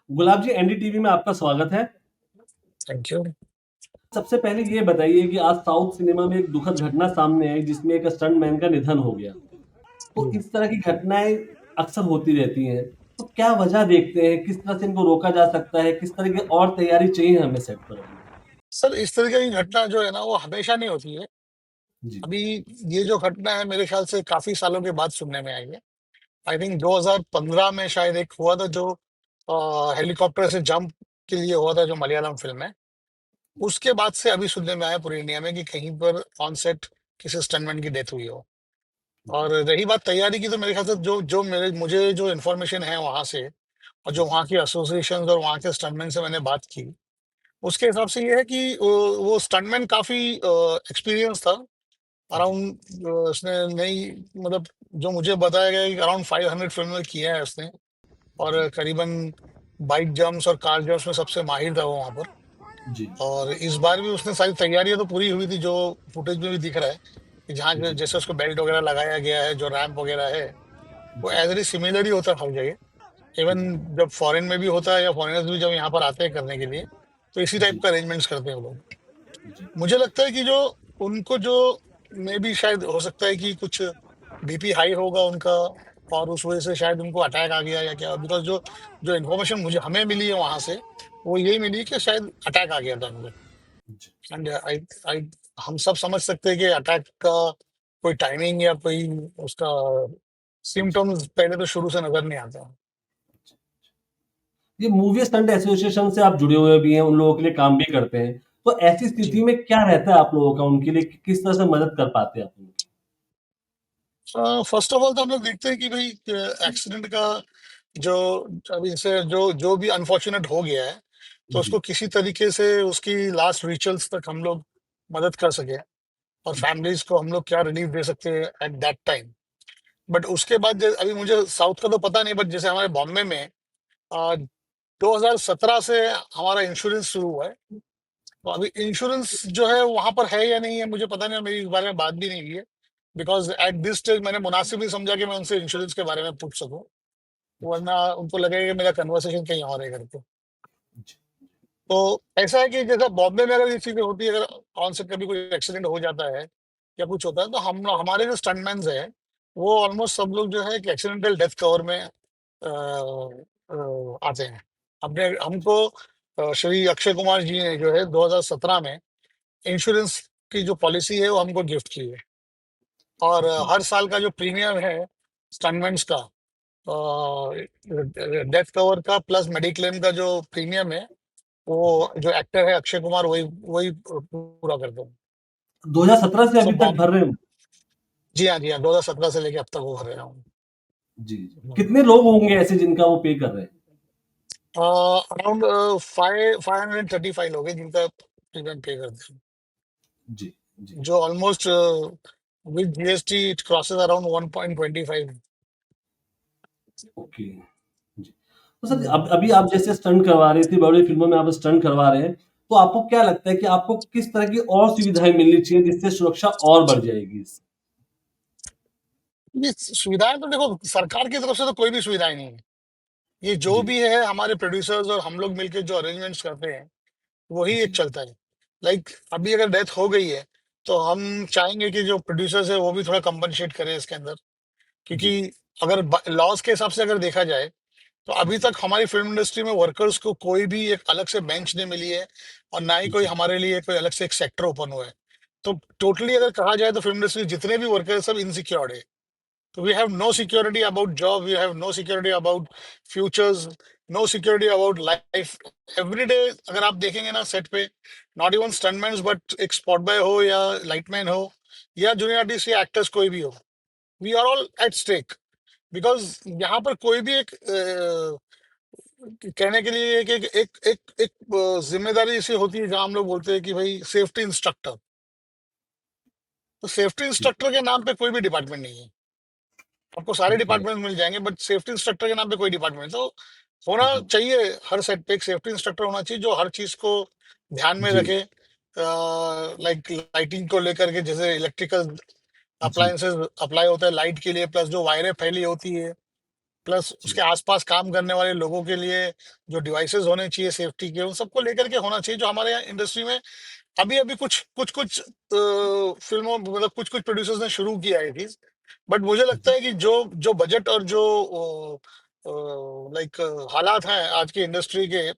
गुलाब जी, NDTV में आपका स्वागत है। Thank you. सबसे पहले ये बताइए कि आज साउथ सिनेमा में एक दुखद घटना सामने आई जिसमें एक स्टंटमैन का निधन हो गया। तो इस तरह की घटनाएं अक्सर होती रहती हैं। तो क्या वजह देखते हैं, किस तरह से इनको रोका जा सकता है, किस तरह की और तैयारी चाहिए हमें सेट पर अपने? सर, इस तरीके की घटना जो है ना वो हमेशा नहीं होती है। जी। अभी ये जो घटना है मेरे ख्याल से काफी सालों के बाद सुनने में आई है। आई थिंक 2015 में शायद एक हुआ था जो हेलीकॉप्टर से जंप के लिए हुआ था, जो मलयालम फिल्म है। उसके बाद से अभी सुनने में आया पूरी इंडिया में कि कहीं पर ऑन सेट किसी स्टंटमैन की डेथ हुई हो। जी। और रही बात तैयारी की, तो मेरे ख्याल से जो जो मेरे मुझे जो इन्फॉर्मेशन है वहां से, और जो जी। वहाँ की एसोसिएशन और वहाँ के स्टंटमैन से मैंने बात की, उसके हिसाब से ये है कि वो स्टंटमैन काफी एक्सपीरियंस था। जी। अराउंड उसने नई, मतलब जो मुझे बताया गया है कि अराउंड 500 फिल्में किया है उसने। जी। और करीबन बाइक जंप्स और कार जंप्स में सबसे माहिर था वो वहां पर। जी। और इस बार भी उसने सारी तैयारियां तो पूरी हुई थी, जो फुटेज में भी दिख रहा है कि जहाँ जी। जैसे उसको बेल्ट वगैरह लगाया गया है, जो रैंप वगैरह है, वो जी। एज सिमिलर ही होता है हर जगह। इवन जी। जब फॉरेन में भी होता है या फॉरेनर्स भी जब यहाँ पर आते हैं करने के लिए, तो इसी टाइप जी। का अरेंजमेंट्स करते हैं वो लोग। जी। मुझे लगता है कि जो उनको जो मे भी शायद हो सकता है कि कुछ बीपी हाई होगा उनका, और उस वजह से शायद उनको अटैक आ गया या क्या, बिकॉज जो जो इन्फॉर्मेशन मुझे हमें मिली है वहां से, वो यही मिली कि शायद अटैक आ गया था उनको। जी। एंड आई आई हम सब समझ सकते हैं कि अटैक का कोई टाइमिंग या कोई उसका जी। सिम्टम्स पहले तो शुरू से नजर नहीं आता। ये मूवी स्टंट एसोसिएशन से आप जुड़े हुए भी हैं, उन लोगों के लिए काम भी करते हैं। तो ऐसी जी। स्थिति में क्या रहता है आप लोगों का उनके लिए, किस तरह से मदद कर पाते हैं आप उनकी? फर्स्ट ऑफ ऑल तो हम लोग देखते हैं कि भाई एक्सीडेंट का जो अभी से जो जो भी अनफॉर्चुनेट हो गया है, तो उसको जी। किसी तरीके से उसकी लास्ट रिचुअल्स तक हम लोग मदद कर सके, और जी। फैमिलीज को हम लोग क्या रिलीफ दे सकते हैं एट दैट टाइम। बट उसके बाद अभी मुझे साउथ का तो पता नहीं, बट जैसे हमारे बॉम्बे में 2017 से हमारा इंश्योरेंस शुरू हुआ है। तो अभी इंश्योरेंस जो है वहां पर है या नहीं है मुझे पता नहीं, और मेरी इस बारे में बात भी नहीं हुई है। बिकॉज एट दिस स्टेज मैंने मुनासिब ही समझा कि मैं उनसे इंश्योरेंस के बारे में पूछ सकूं, वरना उनको लगेगा कि मेरा कन्वर्सेशन कहीं और है करके। जी। तो ऐसा है कि जैसा बॉम्बे में अगर ये चीजें होती है, अगर ऑन से कभी कोई एक्सीडेंट हो जाता है या कुछ होता है, तो हम हमारे जो स्टंटमैन है वो ऑलमोस्ट सब लोग जो है कि एक्सीडेंटल डेथ कवर में आते हैं। अपने हमको श्री अक्षय कुमार जी ने जो है 2017 में इंश्योरेंस की जो पॉलिसी है वो हमको गिफ्ट की है। और ओके। हर साल का जो प्रीमियम है स्टंटमेंट्स का, डेथ कवर का प्लस मेडिक्लेम का जो प्रीमियम है, वो जी। जो एक्टर है अक्षय कुमार वही वही पूरा करते हैं। 2017 से सो अभी तक बॉम्ब भर रहे हो? जी हाँ, जी हाँ, 2017 से लेके अब तक वो भर रहा हूँ। जी, जी। कितने लोग होंगे ऐसे जिनका वो पे कर रहे हैं? अराउंड 535 लोग हैं जिनका प्रीमियम पे करते हैं, जी। जी। जो almost with GST it crosses around 1.25। Okay. जी। तो सर, अब अभी आप जैसे स्टंट करवा रहे थे, बड़ी फिल्मों में आप स्टंट करवा रहे हैं, तो आपको क्या लगता है कि आपको किस तरह की और सुविधाएं मिलनी चाहिए जिससे सुरक्षा और बढ़ जाएगी इससे? ये सुविधाएं तो देखो सरकार की तरफ से तो कोई भी सुविधाएं नहीं है। ये जो जी। भी है हमारे प्रोड्यूसर्स और हम लोग मिलके जो अरेंजमेंट्स करते हैं वही एक जी। चलता है। लाइक अभी अगर डेथ हो गई है, तो हम चाहेंगे कि जो प्रोड्यूसर्स है वो भी थोड़ा कंपनसेट करें इसके अंदर। क्योंकि जी। अगर लॉस के हिसाब से अगर देखा जाए, तो अभी जी। तक हमारी फिल्म इंडस्ट्री में वर्कर्स को कोई भी एक अलग से बेंच नहीं मिली है, और ना ही कोई जी। हमारे लिए कोई अलग से एक सेक्टर ओपन हुआ है। तो टोटली अगर कहा जाए तो फिल्म इंडस्ट्री जितने भी वर्कर्स सब इनसिक्योर्ड है। तो we have no security about job, we have no security about futures, no security about life. Every day अगर आप देखेंगे ना सेट पे, नॉट इवन स्टंटमैन बट एक स्पॉट बॉय हो या लाइटमैन हो या जूनियर आर्टिस्ट या एक्टर्स कोई भी हो, we are all at stake. Because यहाँ पर कोई भी एक कहने के लिए एक जिम्मेदारी ऐसी होती है जहाँ हम लोग बोलते हैं कि भाई सेफ्टी इंस्ट्रक्टर। तो सेफ्टी जी। इंस्ट्रक्टर के नाम पे कोई भी डिपार्टमेंट नहीं है। आपको सारे ओके। डिपार्टमेंट मिल जाएंगे बट सेफ्टी इंस्ट्रक्टर के नाम पे कोई डिपार्टमेंट तो होना जी। चाहिए। हर सेट पे एक सेफ्टी इंस्ट्रक्टर होना चाहिए जो हर चीज को ध्यान में जी। रखे। लाइक लाइटिंग को लेकर के, जैसे इलेक्ट्रिकल जी। अप्लायंसेस अप्लाई होता है लाइट के लिए, प्लस जो वायरें फैली होती है, प्लस जी, उसके आसपास काम करने वाले लोगों के लिए जो डिवाइसेस होने चाहिए सेफ्टी के, उन सबको लेकर के होना चाहिए, जो हमारे यहाँ इंडस्ट्री में अभी अभी कुछ कुछ कुछ फिल्मों मतलब कुछ कुछ प्रोड्यूसर्स ने शुरू किया है चीज। बट मुझे लगता जी, है कि जो जो बजट और जो लाइक हालात हैं आज की इंडस्ट्री के,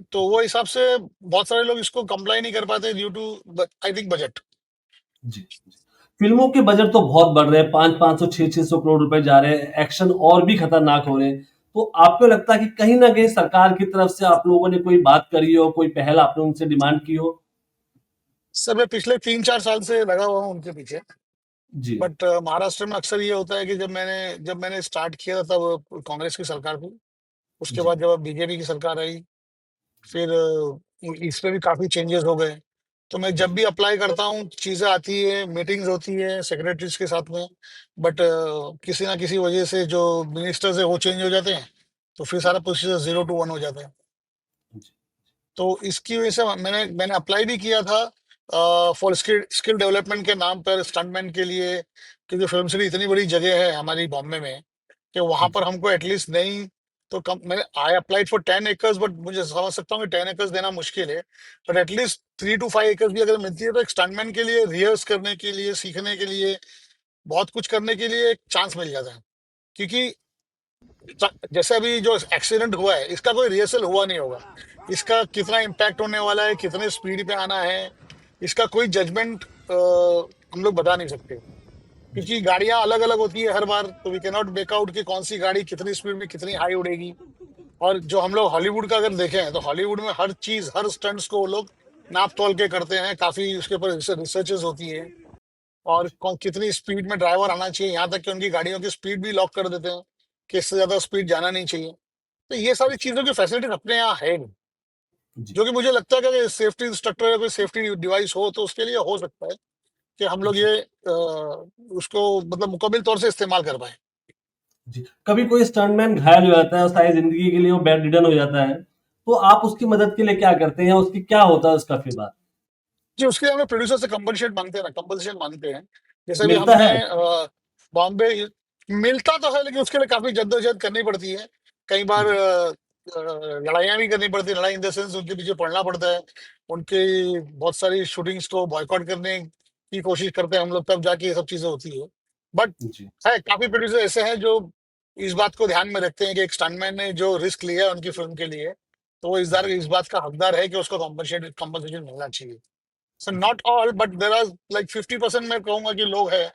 तो वो हिसाब से बहुत सारे लोग इसको कंप्लाई नहीं कर पाते due to I think budget. जी, जी। फ़िल्मों के बजट तो बहुत बढ़ रहे हैं, 5-500 600-600 करोड़ रुपए जा रहे हैं, एक्शन और भी खतरनाक हो रहे हैं। तो आपको लगता है कि कहीं न कहीं सरकार की तरफ से आप लोगों ने कोई बात करी हो, कोई पहल आपने उनसे डिमांड की हो? सर मैं पिछले 3-4 साल से लगा हुआ हूँ उनके पीछे। जी, बट महाराष्ट्र में अक्सर ये होता है कि जब मैंने स्टार्ट किया था तब कांग्रेस की सरकार थी। उसके जी, बाद जब बीजेपी की सरकार आई, फिर इस पे भी काफी चेंजेस हो गए। तो मैं जब जी, भी अप्लाई करता हूँ चीजें आती है, मीटिंग्स होती है सेक्रेटरीज के साथ में, बट किसी ना किसी वजह से जो मिनिस्टर्स है वो चेंज हो जाते हैं, तो फिर सारा प्रोसीजर 0 to 1 हो जाता है। जी, तो इसकी वजह से मैंने मैंने अप्लाई भी किया था फॉर स्किल स्किल डेवलपमेंट के नाम पर स्टंटमैन के लिए, क्योंकि फिल्म सिटी इतनी बड़ी जगह है हमारी बॉम्बे में कि वहां पर जी, हमको एटलीस्ट नहीं तो कम, मैंने I applied for 10 acres, but मुझे समझ सकता हूँ कि 10 एकर्स देना मुश्किल है। बट एटलीस्ट 3 to 5 एकर्स भी अगर मिलती है तो एक स्टंटमैन के लिए रिहर्स करने के लिए, सीखने के लिए, बहुत कुछ करने के लिए एक चांस मिल जाता है। क्योंकि जैसे अभी जो एक्सीडेंट हुआ है इसका कोई रिहर्सल हुआ नहीं होगा, इसका कितना इम्पैक्ट होने वाला है, कितने स्पीड पे आना है, इसका कोई जजमेंट हम लोग बता नहीं सकते, जी, क्योंकि गाड़ियां अलग अलग होती है हर बार, तो we can not make out कि कौन सी गाड़ी कितनी स्पीड में कितनी हाई उड़ेगी। और जो हम लोग हॉलीवुड का अगर देखें तो हॉलीवुड में हर चीज, हर स्टंट्स को वो लोग नाप तोल के करते हैं, काफी उसके ऊपर रिसर्चेस होती है। और जी, कितनी स्पीड में ड्राइवर आना चाहिए, यहाँ तक कि उनकी गाड़ियों की स्पीड भी लॉक कर देते हैं कि इससे ज्यादा स्पीड जाना नहीं चाहिए। तो ये सारी जी, चीजों की फैसिलिटीज अपने यहाँ है नहीं, जी, जो कि मुझे लगता है कि अगर सेफ्टी इंस्ट्रक्टर या कोई सेफ्टी डिवाइस हो तो उसके लिए हो सकता है कि हम लोग जी, ये उसको मतलब मुकम्मल तौर से इस्तेमाल कर पाए। जी। कभी कोई स्टंटमैन घायल हो जाता है और सारी ज़िंदगी के लिए वो बेड रिडन हो जाता है, तो आप उसकी मदद के लिए क्या करते हैं या उसकी क्या होता है उसका फिर बाद? जी, उसके लिए हम लोग प्रोड्यूसर से कंपनसेट मांगते हैं ना, कंपनसेशन मांगते हैं। जैसे भी मिलता हमने है? बॉम्बे, मिलता तो है लेकिन उसके लिए काफी जद्दोजहद करनी पड़ती है। कई बार जी, लड़ाइयाँ भी करनी पड़ती है, लड़ाई इन द सेंस उनके पीछे पड़ना पड़ता है, उनकी बहुत सारी शूटिंग्स को बॉयकॉट करने की कोशिश करते हैं हम लोग, तब जाके ये सब चीजें होती है। बट जी, है काफी प्रोड्यूसर ऐसे हैं जो इस बात को ध्यान में रखते हैं कि एक स्टंटमैन ने जो रिस्क लिया है उनकी फिल्म के लिए, तो वो जी, इस बात का हकदार है कि उसको कॉम्पनसेशन मिलना चाहिए। सो जी, not all, but there are like 50% मैं कहूंगा कि लोग हैं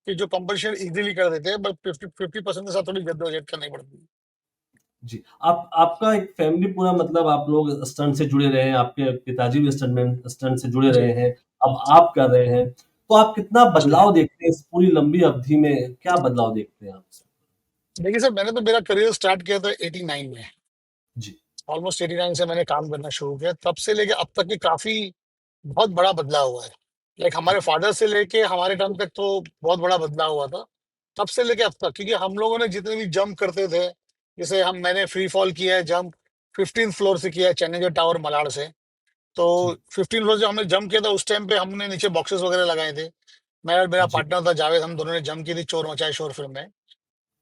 कि जो कंपनसेशन इजीली कर देते हैं, बट 50% के साथ थोड़ी जद्दोजहद करनी पड़ती है। जी। आप आपका एक फैमिली पूरा मतलब आप लोग स्टंट से जुड़े रहे हैं, आपके पिताजी भी स्टंट से जुड़े जी रहे हैं, अब आप कर रहे हैं। तो आप कितना जी। बदलाव देखते हैं इस पूरी लंबी अवधि में, क्या बदलाव देखते हैं आप? देखिए सर, मैंने तो मेरा करियर स्टार्ट किया था 89 में। जी, ऑलमोस्ट 89 से मैंने काम करना शुरू किया, तब से लेके अब तक की काफी बहुत बड़ा बदलाव हुआ है। लाइक हमारे जी, फादर से लेके हमारे टाइम तक तो बहुत बड़ा बदलाव हुआ था, तब से लेके अब तक, क्योंकि हम लोगों ने जितने भी जंप करते थे, जैसे मैंने फ्री फॉल किया है जंप 15th फ्लोर से किया है, चैलेंजर टावर मलाड से। तो जी, 15 फ्लोर से हमने जंप किया था, उस टाइम पे हमने नीचे बॉक्सेस वगैरह लगाए थे। मैं और मेरा जी, पार्टनर था जावेद, हम दोनों ने जंप की थी चोर मचाए शोर फिल्म में।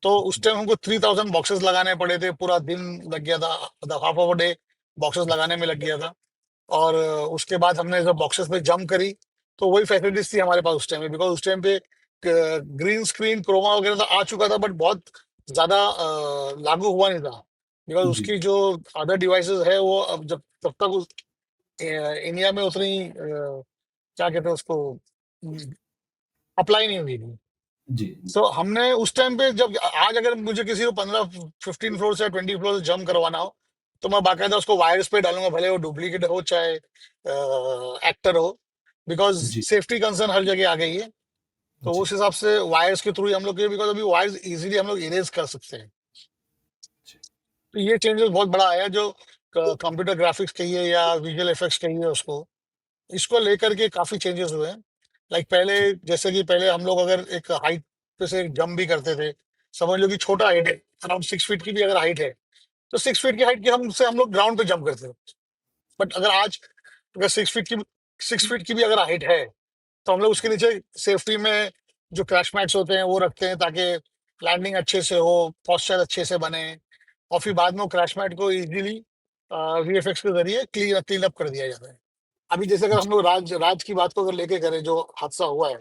तो उस जी, टाइम हमको 3000 बॉक्सेस लगाने पड़े थे, पूरा दिन लग गया था, मतलब हाफ ऑफ डे बॉक्सेस लगाने में लग गया था। और उसके बाद हमने जब बॉक्सेस पे जंप करी, तो वही फैसिलिटीज थी हमारे पास उस टाइम पे, बिकॉज उस टाइम पे ग्रीन स्क्रीन क्रोमा वगैरह तो आ चुका था, बट बहुत ज्यादा लागू हुआ नहीं था, बिकॉज जी, उसकी जो अदर डिवाइसेस है वो अब जब तब तक इंडिया में उतनी क्या कहते हैं उसको, अप्लाई नहीं हुई थी। जी, सो हमने उस टाइम पे जब, आज अगर मुझे किसी को 15 15 फ्लोर से 20 फ्लोर से जंप करवाना हो, तो मैं बाकायदा उसको वायर्स पे डालूंगा, भले वो डुप्लीकेट हो चाहे एक्टर हो, बिकॉज जी, सेफ्टी कंसर्न हर जगह आ गई है। तो जी, उस हिसाब से वायर्स के थ्रू ही हम लोग, बिकॉज अभी वायर्स इजीली हम लोग इरेज कर सकते हैं। जी, तो ये चेंजेस बहुत बड़ा आया, जो कंप्यूटर ग्राफिक्स कहिए या विजुअल इफेक्ट्स कहिए उसको, इसको लेकर के काफी चेंजेस हुए हैं। लाइक पहले, जी, जैसे कि पहले हम लोग अगर एक हाइट पे से जंप भी करते थे, समझ लो कि छोटा हाइट है, अराउंड 6 फीट की भी अगर हाइट है, तो 6 फीट की हाइट की हम लोग ग्राउंड पे जंप करते थे। बट अगर आज, अगर 6 फीट की भी अगर हाइट है, तो हम लोग उसके नीचे सेफ्टी में जो क्रैश मैट्स होते हैं वो रखते हैं, ताकि लैंडिंग अच्छे से हो, पोस्चर अच्छे से बने, और फिर बाद में वो क्रैश मैट को इजीली वीएफएक्स के जरिए क्लीन अप कर दिया जाता है। अभी जैसे अगर हम लोग राज राज की बात को अगर लेके करें, जो हादसा हुआ है,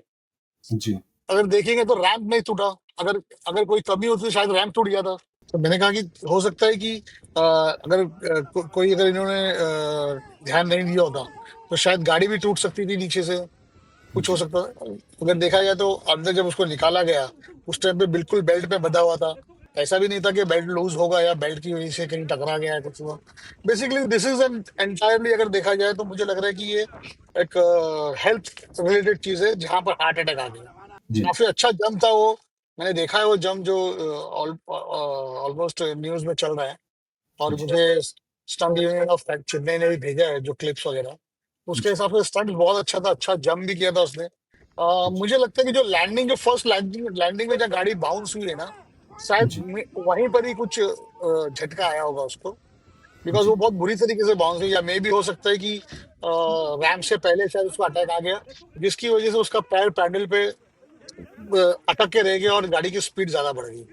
जी, अगर देखेंगे तो रैंप नहीं टूटा। अगर अगर कोई कमी होती तो शायद रैंप टूट जाता। तो मैंने कहा कि हो सकता है कि अगर कोई अगर इन्होंने ध्यान नहीं दिया होता तो शायद गाड़ी भी टूट सकती थी नीचे से, कुछ हो जी, सकता था। अगर देखा जाए तो अंदर जब उसको निकाला गया, उस टाइम पे बिल्कुल बेल्ट पे बंधा हुआ था। ऐसा भी नहीं था कि बेल्ट लूज होगा या बेल्ट की वजह से कहीं टकरा गया है, कुछ हुआ। Basically this is an entirely, अगर देखा जाए तो मुझे लग रहा है कि ये एक हेल्थ रिलेटेड चीज है जहां पर हार्ट अटैक आ गया। जी, काफी अच्छा जम था वो। मैंने देखा है वो जम जो ऑलमोस्ट न्यूज में चल रहा है। और जी, मुझे स्टंट यूनियन ऑफ चेन्नई ने भी भेजा है जो क्लिप्स वगैरह। उसके जी, हिसाब से स्टंट बहुत अच्छा था, अच्छा जंप भी किया था उसने। जी, मुझे लगता है कि जो लैंडिंग, जो फर्स्ट लैंडिंग लैंडिंग में जब गाड़ी बाउंस हुई है ना, शायद जी, वहीं पर ही कुछ झटका आया होगा उसको, बिकॉज वो जी, बहुत बुरी तरीके से बाउंस हुई। या मे भी हो सकता है कि रैम्प से पहले शायद उसको अटैक आ गया, जिसकी वजह से उसका पैर पैडल पे अटक के रह गया और गाड़ी की स्पीड ज्यादा बढ़ गई।